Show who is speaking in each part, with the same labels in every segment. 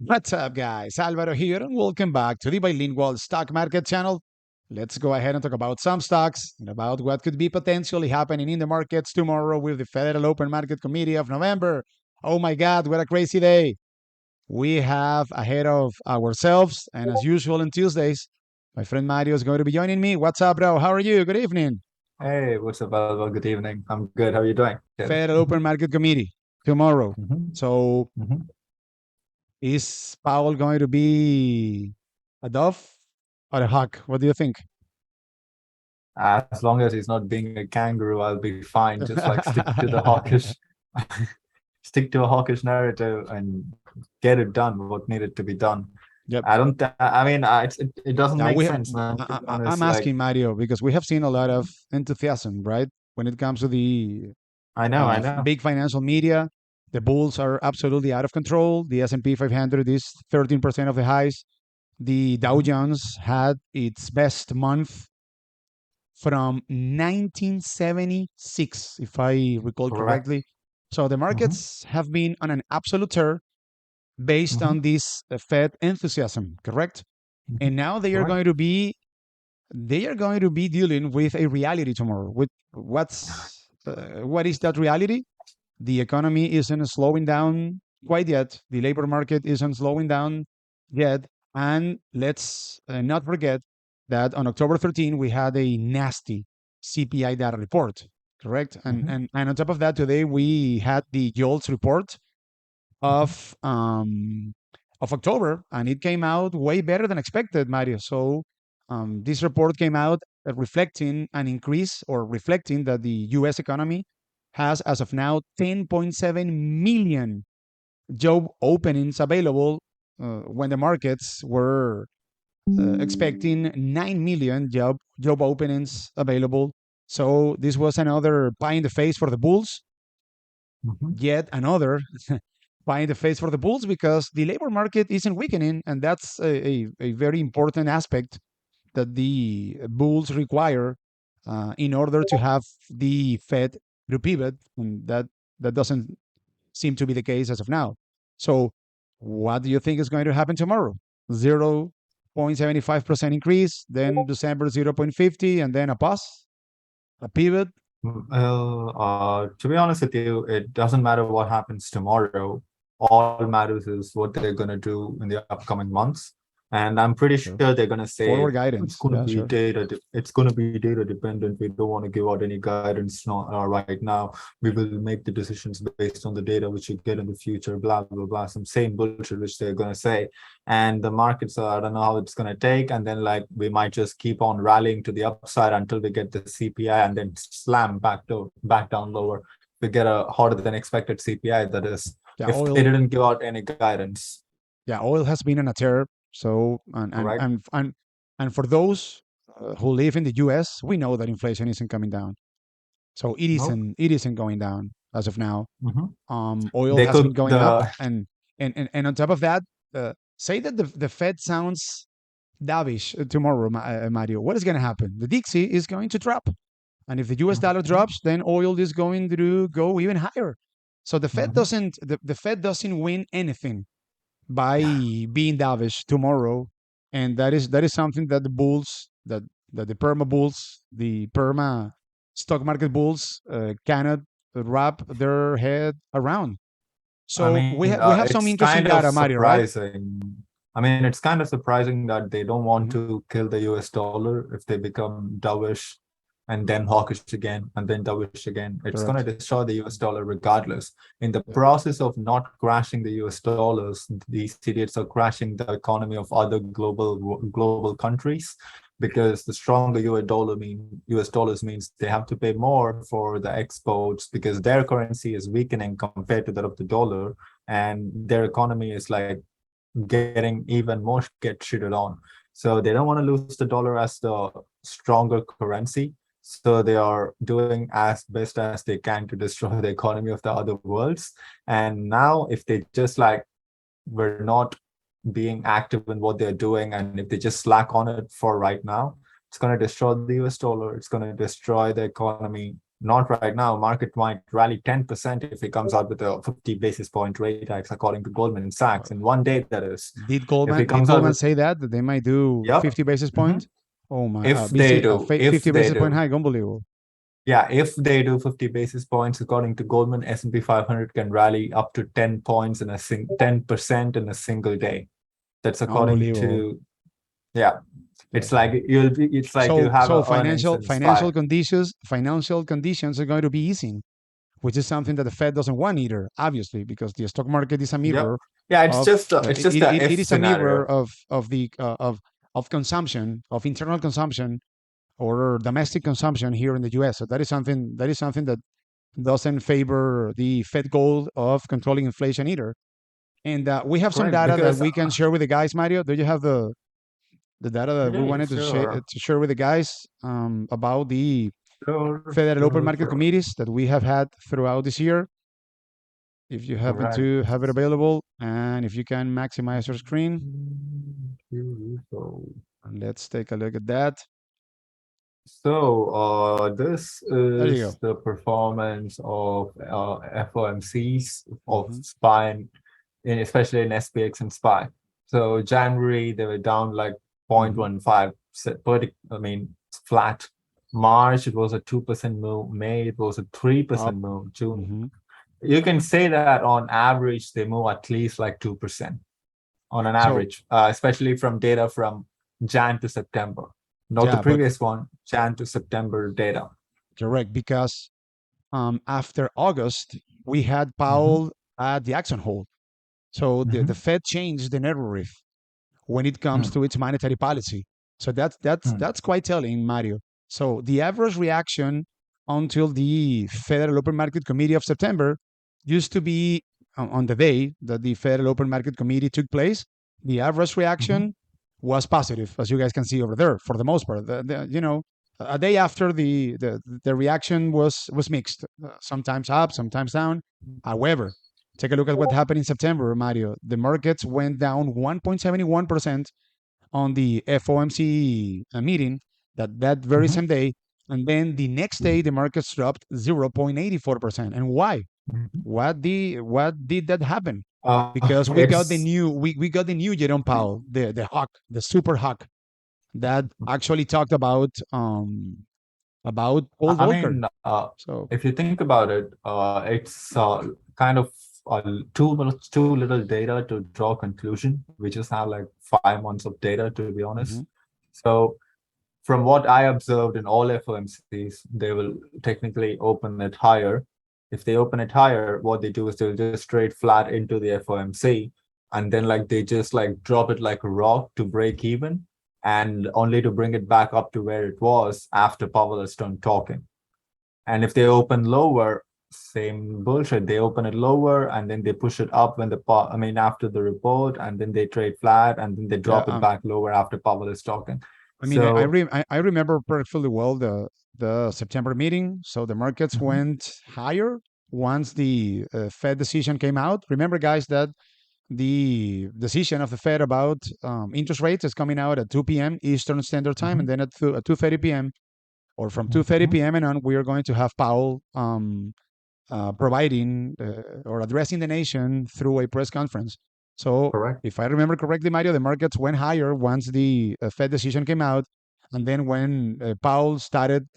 Speaker 1: What's up, guys? Alvaro here, and welcome back to the Bilingual Stock Market channel. Let's go ahead and talk about some stocks and about what could be potentially happening in the markets tomorrow with the Federal Open Market Committee of November. Oh my God, what a crazy day! We have ahead of ourselves, and as usual on Tuesdays, my friend Mario is going to be joining me. What's up, bro? How are you? Good evening.
Speaker 2: Hey, what's up, Alva? Good evening. I'm good. How are you doing? Good.
Speaker 1: Federal Open Market Committee tomorrow.
Speaker 2: hmm
Speaker 1: So,
Speaker 2: hmm
Speaker 1: is Powell going to be a dove or a hawk? What do you think?
Speaker 2: As long as he's not being a kangaroo, I'll be fine. Just like stick to the hawkish, stick to a hawkish narrative and get it done, what needed to be done.
Speaker 1: Yep.
Speaker 2: I don't, I mean, it doesn't
Speaker 1: Now
Speaker 2: make
Speaker 1: we have.
Speaker 2: sense, man, to be
Speaker 1: I'm
Speaker 2: honest. Like,
Speaker 1: asking Mario because we have seen a lot of enthusiasm, right? When it comes to the
Speaker 2: I know.
Speaker 1: big financial media, the bulls are absolutely out of control. The S&P 500 is 13% of the highs. The Dow
Speaker 2: hmm
Speaker 1: Jones had its best month from 1976, if I recall
Speaker 2: Correct.
Speaker 1: correctly. So the
Speaker 2: hmm
Speaker 1: markets have been on an absolute tear based
Speaker 2: hmm
Speaker 1: on this Fed enthusiasm, correct?
Speaker 2: hmm
Speaker 1: And now
Speaker 2: Correct.
Speaker 1: they are going to be dealing with a reality tomorrow. With what is that reality? The economy isn't slowing down quite yet. The labor market isn't slowing down yet. And let's not forget that on October 13, we had a nasty CPI data report, correct?
Speaker 2: hmm
Speaker 1: And on top of that, today we had the JOLTS report
Speaker 2: hmm
Speaker 1: of October, and it came out way better than expected, Mario. So this report came out reflecting an increase or reflecting that the U.S. economy has, as of now, 10.7 million job openings available when the markets were expecting 9 million job openings available. So this was another pie in the face for the bulls,
Speaker 2: hmm
Speaker 1: yet another pie in the face for the bulls because the labor market isn't weakening, and that's a very important aspect that the bulls require in order to have the Fed to pivot, and that doesn't seem to be the case as of now. So, what do you think is going to happen tomorrow? 0.75% increase, then December 0.50, and then a pause, a pivot.
Speaker 2: Well, to be honest with you, it doesn't matter what happens tomorrow. All matters is what they're going to do in the upcoming months. And I'm pretty
Speaker 1: Sure.
Speaker 2: sure they're going to say
Speaker 1: Forward guidance. Yeah, sure.
Speaker 2: it's going to be data dependent. We don't want to give out any guidance right now. We will make the decisions based on the data which you get in the future, blah, blah, blah, some same bullshit which they're going to say. And the markets are, I don't know how it's going to take. And then like we might just keep on rallying to the upside until we get the CPI and then slam back down lower. We get a harder than expected CPI, that is,
Speaker 1: Yeah,
Speaker 2: if they
Speaker 1: oil.
Speaker 2: didn't give out any guidance.
Speaker 1: Yeah, oil has been on a tear. So,
Speaker 2: Correct.
Speaker 1: and for those who live in the U.S., we know that inflation isn't coming down. So
Speaker 2: Nope.
Speaker 1: it isn't going down as of now.
Speaker 2: hmm
Speaker 1: Oil
Speaker 2: They
Speaker 1: has been
Speaker 2: could
Speaker 1: going up,
Speaker 2: the
Speaker 1: and on top of that, say that the Fed sounds dovish tomorrow, Mario. What is going to happen? The Dixie is going to drop, and if the U.S. dollar
Speaker 2: Mhm.
Speaker 1: drops, then oil is going to go even higher. So
Speaker 2: Mhm.
Speaker 1: the Fed doesn't win anything by being dovish tomorrow, and that is something that the bulls that the perma bulls, the perma stock market bulls cannot wrap their head around.
Speaker 2: I
Speaker 1: So
Speaker 2: mean,
Speaker 1: we have some
Speaker 2: it's
Speaker 1: interesting
Speaker 2: kind of
Speaker 1: data, Mario, right?
Speaker 2: surprising. I mean, it's kind of surprising that they don't want
Speaker 1: Mhm.
Speaker 2: to kill the US dollar if they become dovish and then hawkish again and then dovish again. It's going
Speaker 1: Correct.
Speaker 2: to destroy the US dollar regardless. In the
Speaker 1: Yep.
Speaker 2: process of not crashing the US dollars, these idiots are crashing the economy of other global countries because the stronger US dollars means they have to pay more for the exports because their currency is weakening compared to that of the dollar, and their economy is like getting even more get shitted on. So they don't want to lose the dollar as the stronger currency. So they are doing as best as they can to destroy the economy of the other worlds. And now, if they just like were not being active in what they're doing, and if they just slack on it for right now, it's going to destroy the US dollar. It's going to destroy the economy not right now. Market might rally 10% if it comes out with a 50 basis point rate hikes, according to Goldman Sachs, in one day, that is. If it
Speaker 1: Did
Speaker 2: comes out
Speaker 1: Goldman
Speaker 2: with,
Speaker 1: say that they might do
Speaker 2: yep.
Speaker 1: 50 basis
Speaker 2: Mhm.
Speaker 1: points? Oh my,
Speaker 2: If they do, if
Speaker 1: 50
Speaker 2: they
Speaker 1: basis point
Speaker 2: do,
Speaker 1: hike, unbelievable.
Speaker 2: yeah, if they do 50 basis points, according to Goldman, S&P 500 can rally up to 10 points in a 10% in a single day. That's according
Speaker 1: Unbelievable.
Speaker 2: to, yeah.
Speaker 1: Yes.
Speaker 2: It's like you have a earnings in SPY.
Speaker 1: Financial conditions are going to be easing, which is something that the Fed doesn't want either, obviously, because the stock market is a
Speaker 2: Yep.
Speaker 1: mirror
Speaker 2: Yeah,
Speaker 1: of
Speaker 2: it's just a
Speaker 1: it
Speaker 2: if
Speaker 1: is a mirror
Speaker 2: scenario.
Speaker 1: of consumption, of internal consumption or domestic consumption here in the U.S. So that is something that doesn't favor the Fed goal of controlling inflation either. And we have some
Speaker 2: Correct.
Speaker 1: data that
Speaker 2: Because
Speaker 1: we can share with the guys, Mario. Do you have the data that we
Speaker 2: yeah,
Speaker 1: wanted
Speaker 2: sure.
Speaker 1: to share with the guys about the
Speaker 2: Sure,
Speaker 1: Federal Open
Speaker 2: sure,
Speaker 1: Market
Speaker 2: sure.
Speaker 1: Committees that we have had throughout this year? If you happen
Speaker 2: Correct.
Speaker 1: to have it available, and if you can maximize your screen,
Speaker 2: So,
Speaker 1: and let's take a look at that.
Speaker 2: this
Speaker 1: There you
Speaker 2: is
Speaker 1: go.
Speaker 2: the performance of FOMCs of
Speaker 1: Hmm.
Speaker 2: SPY, especially in SPX and SPY. So January they were down like
Speaker 1: Hmm.
Speaker 2: 0.15, I mean flat. March it was a 2% move. May it was a
Speaker 1: Up.
Speaker 2: 3% move. June,
Speaker 1: Hmm.
Speaker 2: you can say that on average they move at least like 2% on an
Speaker 1: So
Speaker 2: average, especially from data from Jan to September, not the
Speaker 1: yeah, but
Speaker 2: previous one, Jan to September data.
Speaker 1: correct, because after August we had
Speaker 2: Mm-hmm,
Speaker 1: Powell at the action hold. So the
Speaker 2: mm-hmm,
Speaker 1: Fed changed the narrative when it comes
Speaker 2: mm,
Speaker 1: to its monetary policy. So
Speaker 2: mm,
Speaker 1: that's quite telling, Mario. So the average reaction until the Federal Open Market Committee of September used to be on the day that the Federal Open Market Committee took place. The average
Speaker 2: mm-hmm,
Speaker 1: reaction was positive, as you guys can see over there, for the most part. A day after the reaction was mixed, sometimes up, sometimes down. However, take a look at what happened in September, Mario. The markets went down 1.71% on the FOMC meeting that very
Speaker 2: mm-hmm,
Speaker 1: same day. And then the next day, the markets dropped 0.84%. And why?
Speaker 2: mm-hmm.
Speaker 1: What did that happen? Because
Speaker 2: It's,
Speaker 1: we got the new Jerome Powell, the hawk, the super hawk that actually talked about Paul
Speaker 2: I
Speaker 1: Volcker.
Speaker 2: mean,
Speaker 1: So
Speaker 2: if you think about it, it's kind of too little data to draw conclusion. We just have like 5 months of data, to be honest.
Speaker 1: mhm.
Speaker 2: So from what I observed in all FOMCs, they will technically open it higher. If they open it higher, what they do is they'll just straight flat into the FOMC, and then like they just like drop it like a rock to break even, and only to bring it back up to where it was after Powell is done talking. And if they open lower, same bullshit. They open it lower and then they push it up when I mean, after the report, and then they trade flat and then they
Speaker 1: Yeah,
Speaker 2: drop it back lower after Powell is talking.
Speaker 1: I mean,
Speaker 2: So,
Speaker 1: I remember perfectly well the September meeting. So the markets
Speaker 2: mhm,
Speaker 1: went higher once the Fed decision came out. Remember, guys, that the decision of the Fed about interest rates is coming out at 2 p.m. Eastern Standard Time, and
Speaker 2: mhm,
Speaker 1: then at 2:30 p.m. or from 2:30
Speaker 2: mhm,
Speaker 1: p.m. and on, we are going to have Powell providing or addressing the nation through a press conference. So,
Speaker 2: correct.
Speaker 1: if I remember correctly, Mario, the markets went higher once the Fed decision came out. And then when Powell started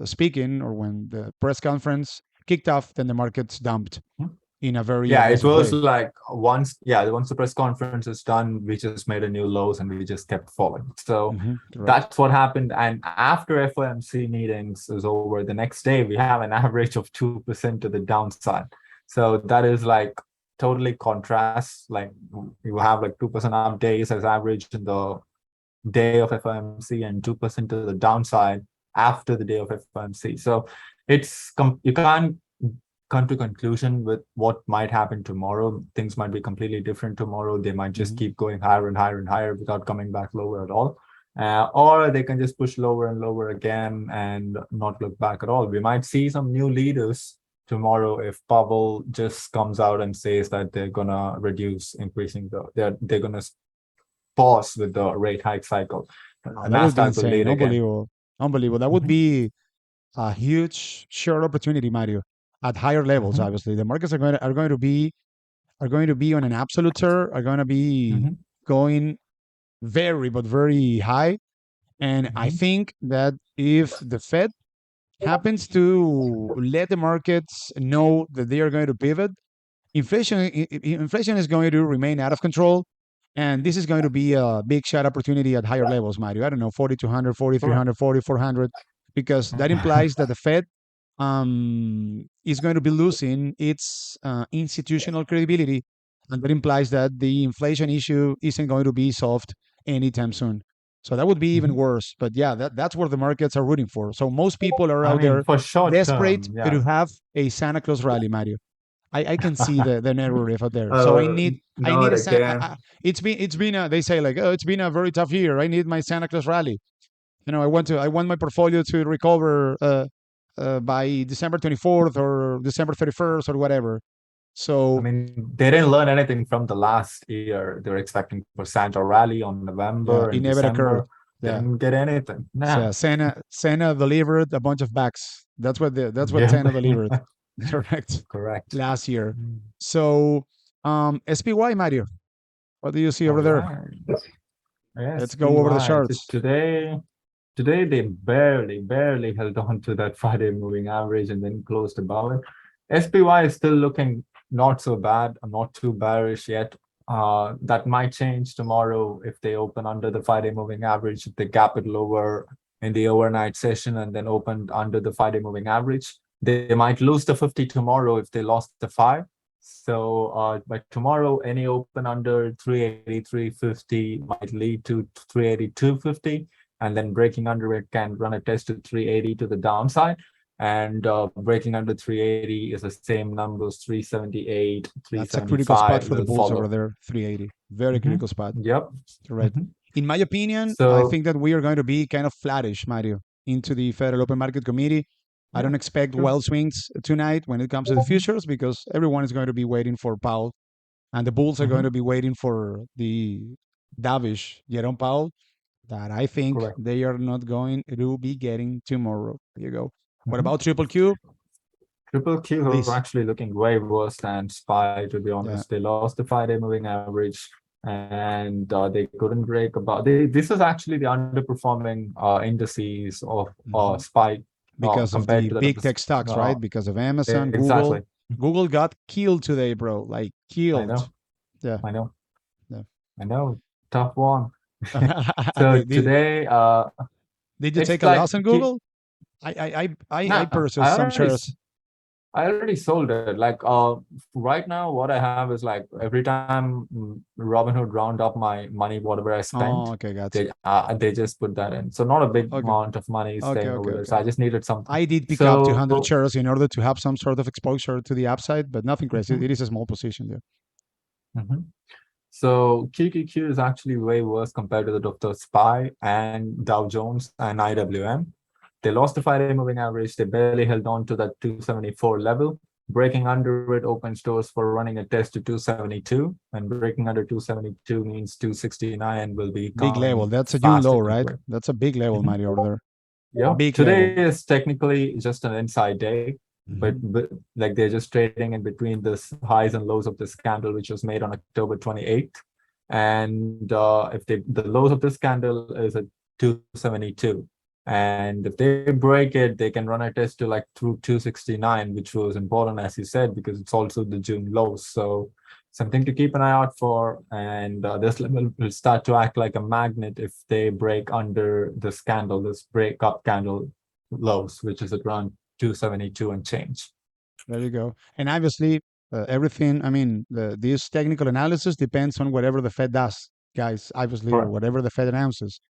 Speaker 1: speaking, or when the press conference kicked off, then the markets dumped
Speaker 2: Mhm.
Speaker 1: in a very
Speaker 2: Yeah, it
Speaker 1: aggressive
Speaker 2: was
Speaker 1: way.
Speaker 2: like once the press conference is done, we just made a new lows and we just kept falling. So
Speaker 1: Correct.
Speaker 2: that's what happened. And after FOMC meetings is over, the next day we have an average of 2% to the downside. So that is like totally contrast. Like you have like 2% up days as average in the day of FOMC and 2% to the downside after the day of FOMC. So you can't come to conclusion with what might happen tomorrow. Things might be completely different tomorrow. They might just
Speaker 1: Hmm.
Speaker 2: keep going higher and higher and higher without coming back lower at all. Or they can just push lower and lower again and not look back at all. We might see some new leaders tomorrow if Powell just comes out and says that they're gonna reduce increasing they're gonna pause with the rate hike cycle.
Speaker 1: That would be
Speaker 2: Nasdaq will
Speaker 1: insane.
Speaker 2: lead again.
Speaker 1: Unbelievable. Unbelievable. That would
Speaker 2: Mhm.
Speaker 1: be a huge short opportunity, Mario, at higher levels.
Speaker 2: Hmm.
Speaker 1: Obviously, the markets are going to be on an absolute term are going to be
Speaker 2: Hmm.
Speaker 1: going very but very high. And I
Speaker 2: Hmm.
Speaker 1: think that if the Fed happens to let the markets know that they are going to pivot, inflation is going to remain out of control, and this is going to be a big shot opportunity at higher levels, Mario. I don't know, 4200,
Speaker 2: Correct.
Speaker 1: 4300, 4400, because that implies that the Fed is going to be losing its institutional credibility, and that implies that the inflation issue isn't going to be solved anytime soon. So that would be even
Speaker 2: Mhm.
Speaker 1: worse. But yeah, that's what the markets are rooting for. So most people are
Speaker 2: I
Speaker 1: out
Speaker 2: mean,
Speaker 1: there
Speaker 2: for short
Speaker 1: desperate
Speaker 2: term,
Speaker 1: to
Speaker 2: yeah.
Speaker 1: have a Santa Claus rally, Mario. I can see the narrative out there. So
Speaker 2: uh,
Speaker 1: I need
Speaker 2: Not
Speaker 1: a
Speaker 2: again.
Speaker 1: it's been a, they say like, oh, it's been a very tough year. I need my Santa Claus rally. I want my portfolio to recover by December 24th or December 31st or whatever.
Speaker 2: I
Speaker 1: So
Speaker 2: mean, they didn't learn anything from the last year. They were expecting for Santa rally on
Speaker 1: yeah,
Speaker 2: November
Speaker 1: it
Speaker 2: and
Speaker 1: never occurred.
Speaker 2: December. They
Speaker 1: Yeah.
Speaker 2: didn't get anything.
Speaker 1: So
Speaker 2: No.
Speaker 1: Santa delivered a bunch of bags. That's what
Speaker 2: Yeah.
Speaker 1: Santa delivered. Correct.
Speaker 2: Correct.
Speaker 1: Last year. So SPY, Mario, what do you see
Speaker 2: All
Speaker 1: over there?
Speaker 2: right. Yes,
Speaker 1: Let's go over the
Speaker 2: PY. So
Speaker 1: charts.
Speaker 2: today they barely held on to that 5-day moving average and then closed above it. SPY is still looking not so bad. I'm not too bearish yet. That might change tomorrow if they open under the 5-day moving average, if they gap it lower in the overnight session and then opened under the 5-day moving average. They might lose the 50 tomorrow if they lost the 5. So by tomorrow, any open under 383.50 might lead to 382.50, and then breaking under it can run a test to 380 to the downside. And breaking under 380 is the same numbers, 378,
Speaker 1: That's a critical spot
Speaker 2: 375
Speaker 1: for the
Speaker 2: will
Speaker 1: bulls over
Speaker 2: follow.
Speaker 1: there, 380. Very
Speaker 2: Mhm.
Speaker 1: critical spot.
Speaker 2: Yep.
Speaker 1: Correct.
Speaker 2: Mhm.
Speaker 1: In my opinion, I
Speaker 2: So,
Speaker 1: think that we are going to be kind of flattish, Mario, into the Federal Open Market Committee. I
Speaker 2: yeah,
Speaker 1: don't expect
Speaker 2: true.
Speaker 1: wild swings tonight when it comes to the futures because everyone is going to be waiting for Powell, and the bulls are going
Speaker 2: Mhm.
Speaker 1: to be waiting for the dovish Jerome Powell that I think
Speaker 2: Correct.
Speaker 1: they are not going to be getting tomorrow. There you go. What
Speaker 2: Mhm.
Speaker 1: about Triple Q?
Speaker 2: Triple Q are
Speaker 1: Please.
Speaker 2: actually looking way worse than SPY, to be
Speaker 1: Yeah.
Speaker 2: honest. They lost the 5-day moving average and they couldn't break above. This is actually the underperforming indices of
Speaker 1: Mhm.
Speaker 2: SPY
Speaker 1: Because of
Speaker 2: compared
Speaker 1: the
Speaker 2: to that of
Speaker 1: big
Speaker 2: the.
Speaker 1: tech stocks,
Speaker 2: Uh,
Speaker 1: right? Because of Amazon, Google.
Speaker 2: exactly.
Speaker 1: Google got killed today, bro. Like
Speaker 2: I
Speaker 1: killed.
Speaker 2: know.
Speaker 1: Yeah.
Speaker 2: I know.
Speaker 1: Yeah.
Speaker 2: I know. Tough one. So today,
Speaker 1: did you
Speaker 2: it's
Speaker 1: take a
Speaker 2: like
Speaker 1: loss on Google? I
Speaker 2: no,
Speaker 1: purchased some shares.
Speaker 2: I already sold it. Like right now, what I have is like every time Robinhood round up my money, whatever I
Speaker 1: Oh,
Speaker 2: spent,
Speaker 1: okay, gotcha.
Speaker 2: they just put that in. So not a big
Speaker 1: Okay,
Speaker 2: amount of money is
Speaker 1: okay,
Speaker 2: staying
Speaker 1: okay,
Speaker 2: over there.
Speaker 1: okay.
Speaker 2: So I just needed something.
Speaker 1: I did pick up
Speaker 2: So
Speaker 1: 200 shares in order to have some sort of exposure to the upside, but nothing crazy.
Speaker 2: mhm,
Speaker 1: It is a small position there.
Speaker 2: mhm. So QQQ is actually way worse compared to the Dr. SPY and Dow Jones and IWM. They lost the 5-day moving average. They barely held on to that 274 level. Breaking under it opens doors for running a test to 272. And breaking under 272 means 269 and will be
Speaker 1: Big level.
Speaker 2: coming
Speaker 1: That's a June
Speaker 2: fast
Speaker 1: low,
Speaker 2: and
Speaker 1: right?
Speaker 2: quick.
Speaker 1: That's a big level,
Speaker 2: Mhm.
Speaker 1: Mario, over there.
Speaker 2: Yeah.
Speaker 1: Big
Speaker 2: Today
Speaker 1: level.
Speaker 2: is technically just an inside day,
Speaker 1: Mhm.
Speaker 2: but like they're just trading in between the highs and lows of this candle, which was made on October 28th. And if the lows of this candle is at 272, and if they break it, they can run a test to like through 269, which was important, as you said, because it's also the June lows. So something to keep an eye out for. And this level will start to act like a magnet if they break under this candle, this breakup candle lows, which is around 272 and change.
Speaker 1: There you go. And obviously, everything, I mean, this technical analysis depends on whatever the Fed does, guys, obviously, or
Speaker 2: Correct.
Speaker 1: whatever the Fed announces.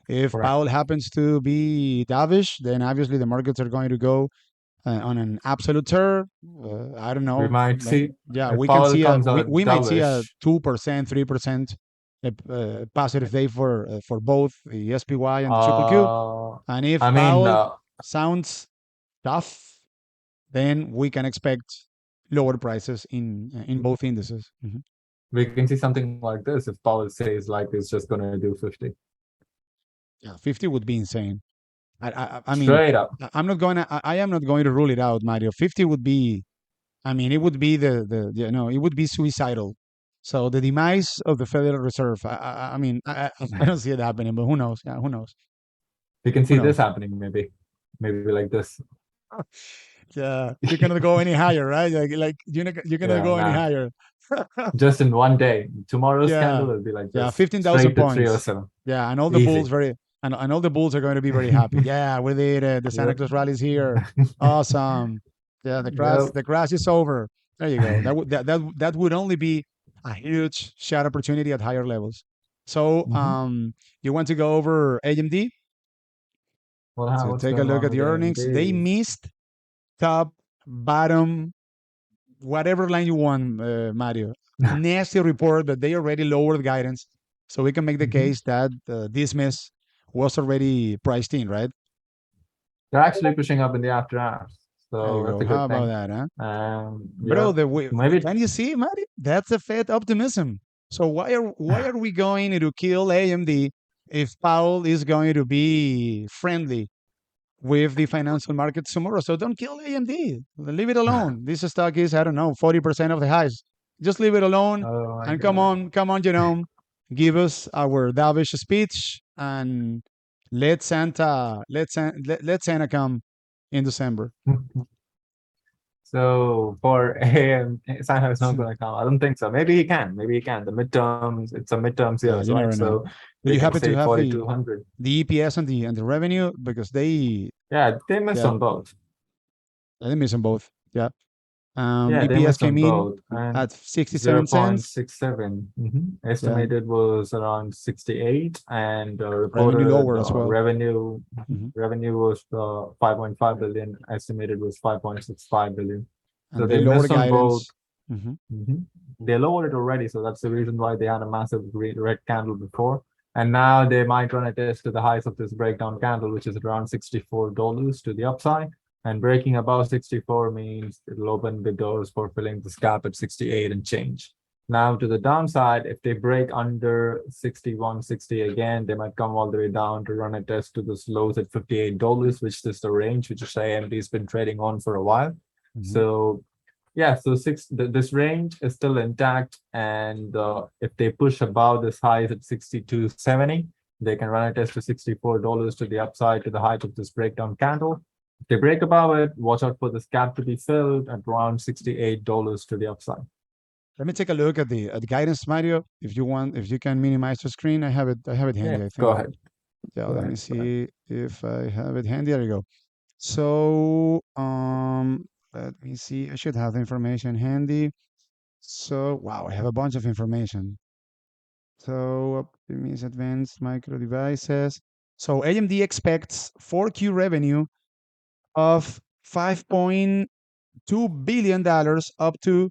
Speaker 1: If
Speaker 2: Correct.
Speaker 1: Powell happens to be dovish, then obviously the markets are going to go on an absolute term. I don't
Speaker 2: We
Speaker 1: know.
Speaker 2: might see
Speaker 1: Yeah,
Speaker 2: if
Speaker 1: we can
Speaker 2: Powell
Speaker 1: see
Speaker 2: comes out
Speaker 1: we might see a
Speaker 2: dovish.
Speaker 1: 2%, 3% positive day for both the SPY and the Triple Q.
Speaker 2: Uh,
Speaker 1: And if
Speaker 2: I mean,
Speaker 1: Powell sounds tough, then we can expect lower prices in both indices. Mhm.
Speaker 2: we can see something like this if Powell says like it's just going to do 50.
Speaker 1: Yeah, 50 would be insane. I mean,
Speaker 2: Straight up.
Speaker 1: I am not going to rule it out, Mario. 50 would be, I mean, it would be it would be suicidal. So the demise of the Federal Reserve. I mean, I don't see it happening, but who knows? Yeah, who knows?
Speaker 2: We can
Speaker 1: Who
Speaker 2: see this
Speaker 1: knows?
Speaker 2: happening, maybe like this.
Speaker 1: Yeah, you cannot go any higher, right? Like you cannot
Speaker 2: Yeah,
Speaker 1: go any
Speaker 2: nah.
Speaker 1: higher.
Speaker 2: Just in one day. Tomorrow's
Speaker 1: Yeah,
Speaker 2: candle will be like
Speaker 1: yeah,
Speaker 2: this,
Speaker 1: 15,000
Speaker 2: straight to
Speaker 1: points.
Speaker 2: 307.
Speaker 1: Yeah, and all the bulls
Speaker 2: Easy.
Speaker 1: and all the bulls are going to be very happy. Yeah, we did it. The Santa
Speaker 2: Yep.
Speaker 1: Claus rally is here. Awesome. Yeah,
Speaker 2: Yep.
Speaker 1: the crash is over. There you go. That would only be a huge shot opportunity at higher levels. So,
Speaker 2: Mhm.
Speaker 1: you want to go over AMD to
Speaker 2: What's
Speaker 1: take a
Speaker 2: going
Speaker 1: look
Speaker 2: on
Speaker 1: at
Speaker 2: with
Speaker 1: the earnings? They
Speaker 2: AMD?
Speaker 1: missed top, bottom, whatever line you want, Mario. Nasty report that they already lowered guidance, so we can make the
Speaker 2: Mhm.
Speaker 1: case that this miss was already priced in, right?
Speaker 2: They're actually pushing up in the after hours,
Speaker 1: There you
Speaker 2: so that's
Speaker 1: go.
Speaker 2: a
Speaker 1: How
Speaker 2: good
Speaker 1: about
Speaker 2: thing.
Speaker 1: that, huh? Bro,
Speaker 2: Yeah,
Speaker 1: the way,
Speaker 2: maybe.
Speaker 1: can you see, Mario? That's a Fed optimism. So why are we going to kill AMD if Powell is going to be friendly with the financial markets tomorrow? So don't kill AMD. Leave it alone. This stock is, I don't know, 40% of the highs. Just leave it alone
Speaker 2: Oh my
Speaker 1: and
Speaker 2: God.
Speaker 1: come on, Jerome. Give us our dovish speech and let Santa come in December.
Speaker 2: So for AM, Santa is not going to come. I don't think so. Maybe he can. Maybe he can. The midterms, it's a midterms
Speaker 1: Yeah,
Speaker 2: years,
Speaker 1: you
Speaker 2: right?
Speaker 1: never know.
Speaker 2: So
Speaker 1: Do
Speaker 2: they
Speaker 1: you
Speaker 2: can
Speaker 1: happen to
Speaker 2: say
Speaker 1: have
Speaker 2: 4,200.
Speaker 1: the EPS and the revenue because
Speaker 2: Yeah, they missed
Speaker 1: yeah,
Speaker 2: on both.
Speaker 1: they miss them both. Yeah.
Speaker 2: Yeah, they
Speaker 1: EPS
Speaker 2: missed on
Speaker 1: came in
Speaker 2: both. And
Speaker 1: at 67 cents.
Speaker 2: 0.67.
Speaker 1: Yeah,
Speaker 2: Estimated was around 68, and
Speaker 1: revenue
Speaker 2: reported
Speaker 1: lower as well. Hmm.
Speaker 2: revenue was 5.5 billion. Estimated was 5.65 billion. So
Speaker 1: And they
Speaker 2: they
Speaker 1: lower
Speaker 2: missed on both.
Speaker 1: guidance. Hmm.
Speaker 2: hmm They lowered it already, so that's the reason why they had a massive red candle before. And now they might run a test to the highs of this breakdown candle, which is around $64 to the upside. And breaking above 64 means it'll open the doors for filling this gap at 68 and change. Now to the downside, if they break under 61.60 again, they might come all the way down to run a test to this lows at $58, which is the range which AMD's been trading on for a while.
Speaker 1: Hmm.
Speaker 2: So yeah, so this range is still intact, and if they push above this highs at 62.70, they can run a test to $64 to the upside to the height of this breakdown candle. If they break above it, watch out for this gap to be filled at around $68 to the upside.
Speaker 1: Let me take a look at the guidance, Mario. If you want, if you can minimize the screen, I have it
Speaker 2: Yeah,
Speaker 1: handy. I
Speaker 2: go
Speaker 1: think.
Speaker 2: ahead.
Speaker 1: Yeah,
Speaker 2: Go
Speaker 1: let me
Speaker 2: ahead. Go ahead.
Speaker 1: see if I have it handy. There you go. So, let me see. I should have the information handy. So, wow, I have a bunch of information. So, Optimus Advanced Micro Devices. So, AMD expects 4Q revenue of $5.2 billion dollars up to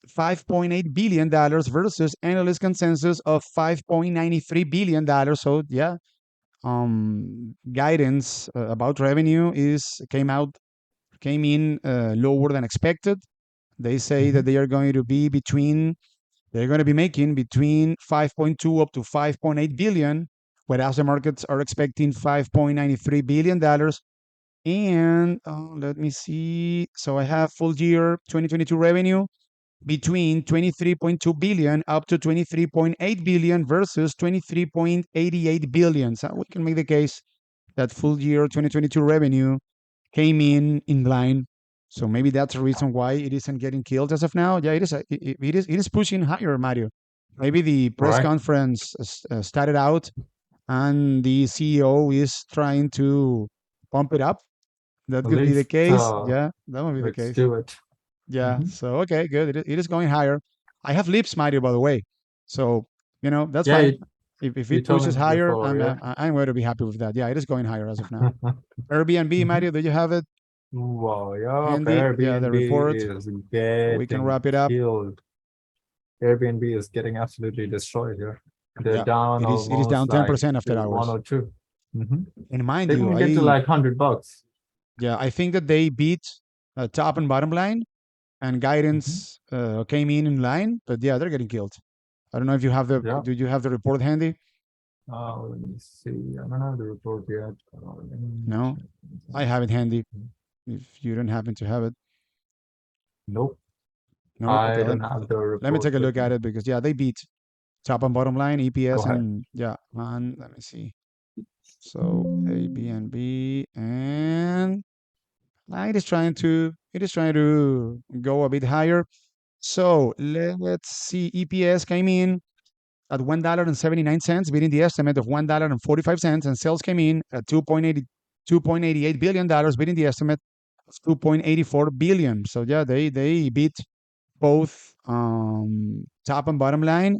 Speaker 1: $5.8 billion dollars versus analyst consensus of $5.93 billion dollars. So, yeah, guidance about revenue is came in lower than expected. They say that
Speaker 2: Mhm.
Speaker 1: they are going to be between they're going to be making between 5.2 up to 5.8 billion, whereas the markets are expecting 5.93 billion dollars. And let me see. So I have full year 2022 revenue between 23.2 billion up to 23.8 billion versus 23.88 billion. So we can make the case that full year 2022 revenue came in line. So maybe that's the reason why it isn't getting killed as of now. Yeah, it is. It is pushing higher, Mario. Maybe the press
Speaker 2: Right.
Speaker 1: conference started out, and the CEO is trying to pump it up. That could be the
Speaker 2: Let's
Speaker 1: case.
Speaker 2: uh,
Speaker 1: Yeah, that would be the
Speaker 2: let's
Speaker 1: case.
Speaker 2: do it.
Speaker 1: Yeah.
Speaker 2: Mhm.
Speaker 1: So okay, good. It is going higher. I have lips, Mario, by the way. So that's
Speaker 2: Yeah,
Speaker 1: fine.
Speaker 2: you,
Speaker 1: If
Speaker 2: you
Speaker 1: it
Speaker 2: told
Speaker 1: pushes
Speaker 2: me
Speaker 1: higher,
Speaker 2: before, yeah.
Speaker 1: I'm going to be happy with that. Yeah, it is going higher as of now. Airbnb,
Speaker 2: Mhm.
Speaker 1: Mario, do you have it
Speaker 2: Wow, yeah,
Speaker 1: handy? Yeah, the
Speaker 2: Airbnb
Speaker 1: report.
Speaker 2: is
Speaker 1: We can
Speaker 2: getting
Speaker 1: wrap it up.
Speaker 2: killed. Airbnb is getting absolutely destroyed here. They're
Speaker 1: Yeah,
Speaker 2: down
Speaker 1: it is
Speaker 2: almost
Speaker 1: down ten
Speaker 2: like
Speaker 1: percent after
Speaker 2: to
Speaker 1: hours.
Speaker 2: 102. Mm-hmm.
Speaker 1: And mind
Speaker 2: They
Speaker 1: you,
Speaker 2: can get to
Speaker 1: I
Speaker 2: like $100.
Speaker 1: yeah, I think that they beat top and bottom line, and
Speaker 2: Mhm.
Speaker 1: guidance came in line. But yeah, they're getting killed. I don't know if you have the
Speaker 2: Yeah,
Speaker 1: do you have the report handy?
Speaker 2: Let me see. I don't have the report yet.
Speaker 1: No, I have it handy. If you don't happen to have it,
Speaker 2: Nope,
Speaker 1: no. Okay,
Speaker 2: I don't have the
Speaker 1: let me
Speaker 2: report
Speaker 1: take a
Speaker 2: with
Speaker 1: look
Speaker 2: me.
Speaker 1: at it because yeah, they beat top and bottom line,
Speaker 2: Go
Speaker 1: EPS,
Speaker 2: ahead.
Speaker 1: and yeah, and let me see. So ABNB and it is trying to go a bit higher. So let's see. EPS came in at $1.79, beating the estimate of $1.45, and sales came in at $2.88 billion, beating the estimate of 2.84 billion. So yeah, they beat both top and bottom line.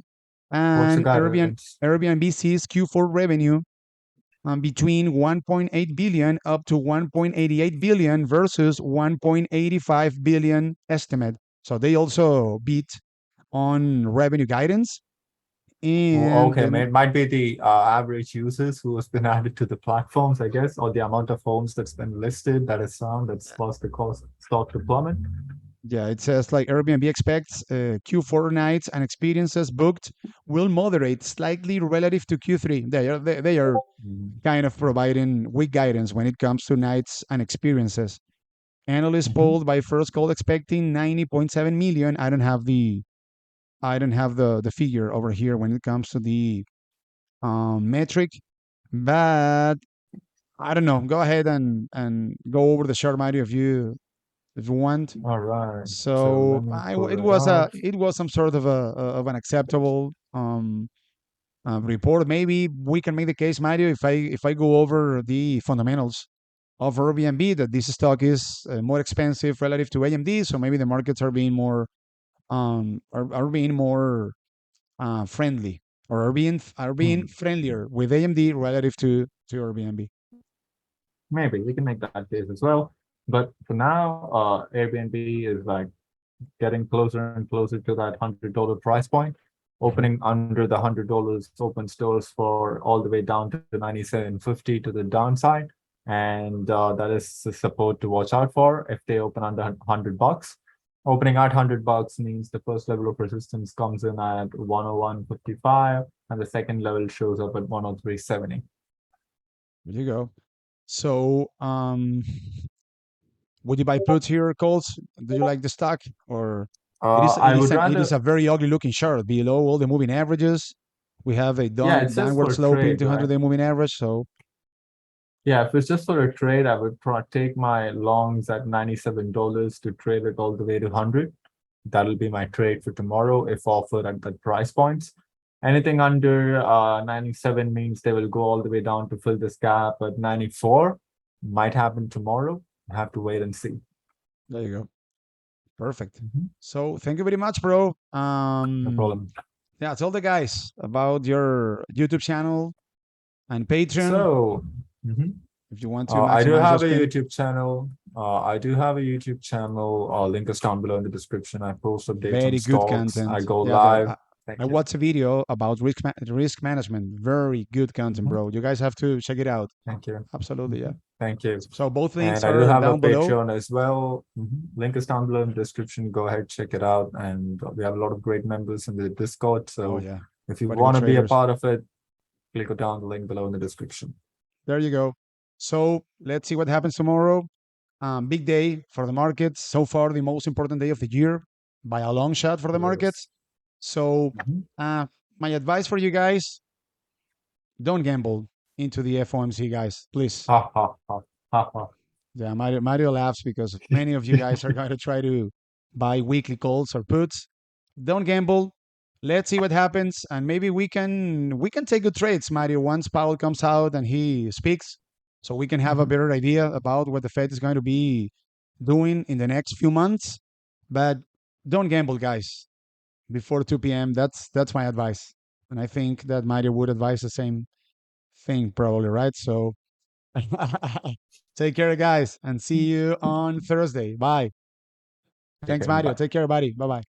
Speaker 2: What's the
Speaker 1: And
Speaker 2: guidance?
Speaker 1: Airbnb sees Q4 revenue between 1.8 billion up to 1.88 billion versus 1.85 billion estimate. So they also beat on revenue guidance.
Speaker 2: Oh,
Speaker 1: And
Speaker 2: okay,
Speaker 1: then,
Speaker 2: might be the average users who has been added to the platforms, I guess, or the amount of homes that's been listed that is found that's caused the cost stock to plummet.
Speaker 1: yeah, it says like Airbnb expects Q4 nights and experiences booked will moderate slightly relative to Q3. They are
Speaker 2: Mhm.
Speaker 1: kind of providing weak guidance when it comes to nights and experiences. Analysts
Speaker 2: Mhm.
Speaker 1: polled by First Call expecting 90.7 million. I don't have the figure over here when it comes to the metric, but I don't know. Go ahead and go over the chart, Mario, if you want.
Speaker 2: All right, so
Speaker 1: So
Speaker 2: let me pull
Speaker 1: it
Speaker 2: it
Speaker 1: was
Speaker 2: up.
Speaker 1: some sort of an acceptable report. Maybe we can make the case, Mario, if I go over the fundamentals of Airbnb, that this stock is more expensive relative to AMD. So maybe the markets are being more are being more friendly, or are being
Speaker 2: Hmm.
Speaker 1: friendlier with AMD relative to Airbnb.
Speaker 2: Maybe we can make that case as well. But for now, Airbnb is like getting closer and closer to that $100 price point.
Speaker 1: Mhm.
Speaker 2: Opening under the $100 open stores for all the way down to 97.50 to the downside, and that is the support to watch out for if they open under $100. Opening at $100 means the first level of resistance comes in at 101.55, and the second level shows up at 103.70.
Speaker 1: There you go. So, would you buy puts here, calls? Do you like the stock, or
Speaker 2: I would
Speaker 1: it is
Speaker 2: rather,
Speaker 1: a very ugly looking chart below all the moving averages. We have a
Speaker 2: yeah, it's just
Speaker 1: downward
Speaker 2: for
Speaker 1: sloping
Speaker 2: trade,
Speaker 1: 200
Speaker 2: right?
Speaker 1: day moving average. So
Speaker 2: Yeah, if it's just for a trade, I would take my longs at $97 to trade it all the way to 100. That'll be my trade for tomorrow if offered at that price points. Anything under 97 means they will go all the way down to fill this gap at 94. Might happen tomorrow. I have to wait and see.
Speaker 1: there you go. Perfect.
Speaker 2: Mhm.
Speaker 1: So thank you very much, bro.
Speaker 2: No problem.
Speaker 1: Yeah, tell the guys about your YouTube channel and Patreon.
Speaker 2: So, mhm.
Speaker 1: If you want to
Speaker 2: I do
Speaker 1: maximize your
Speaker 2: have a
Speaker 1: spin.
Speaker 2: YouTube channel. Link is down below in the description. I post updates on
Speaker 1: Very good
Speaker 2: stocks. I
Speaker 1: content.
Speaker 2: go
Speaker 1: Yeah,
Speaker 2: live.
Speaker 1: I
Speaker 2: Thank you.
Speaker 1: watched a video about risk management. Very good content,
Speaker 2: Mhm.
Speaker 1: bro. You guys have to check it out.
Speaker 2: Thank you.
Speaker 1: Absolutely, yeah.
Speaker 2: Mhm. Thank you.
Speaker 1: So both links
Speaker 2: And I do
Speaker 1: are
Speaker 2: have a
Speaker 1: down below.
Speaker 2: Patreon as well. Link is down below in the description. Go ahead, check it out. And we have a lot of great members in the Discord.
Speaker 1: Oh
Speaker 2: So
Speaker 1: yeah,
Speaker 2: if you
Speaker 1: very good
Speaker 2: want to be a
Speaker 1: traders.
Speaker 2: part of it, click down the link below in the description.
Speaker 1: There you go. So let's see what happens tomorrow. Big day for the markets. So far, the most important day of the year by a long shot for the
Speaker 2: Yes.
Speaker 1: markets. So,
Speaker 2: Mhm.
Speaker 1: uh, my advice for you guys: don't gamble into the FOMC, guys, please.
Speaker 2: Ha ha ha ha ha.
Speaker 1: Yeah, Mario laughs because many of you guys are going to try to buy weekly calls or puts. Don't gamble. Let's see what happens, and maybe we can take good trades, Mario, once Powell comes out and he speaks, so we can have a
Speaker 2: Mhm.
Speaker 1: better idea about what the Fed is going to be doing in the next few months. But don't gamble, guys, before 2 p.m. That's my advice, and I think that Mario would advise the same thing, probably, right? So take care, guys, and see you on Thursday. Bye.
Speaker 2: Take
Speaker 1: Thanks,
Speaker 2: care.
Speaker 1: Mario.
Speaker 2: Bye.
Speaker 1: Take care, buddy. Bye bye.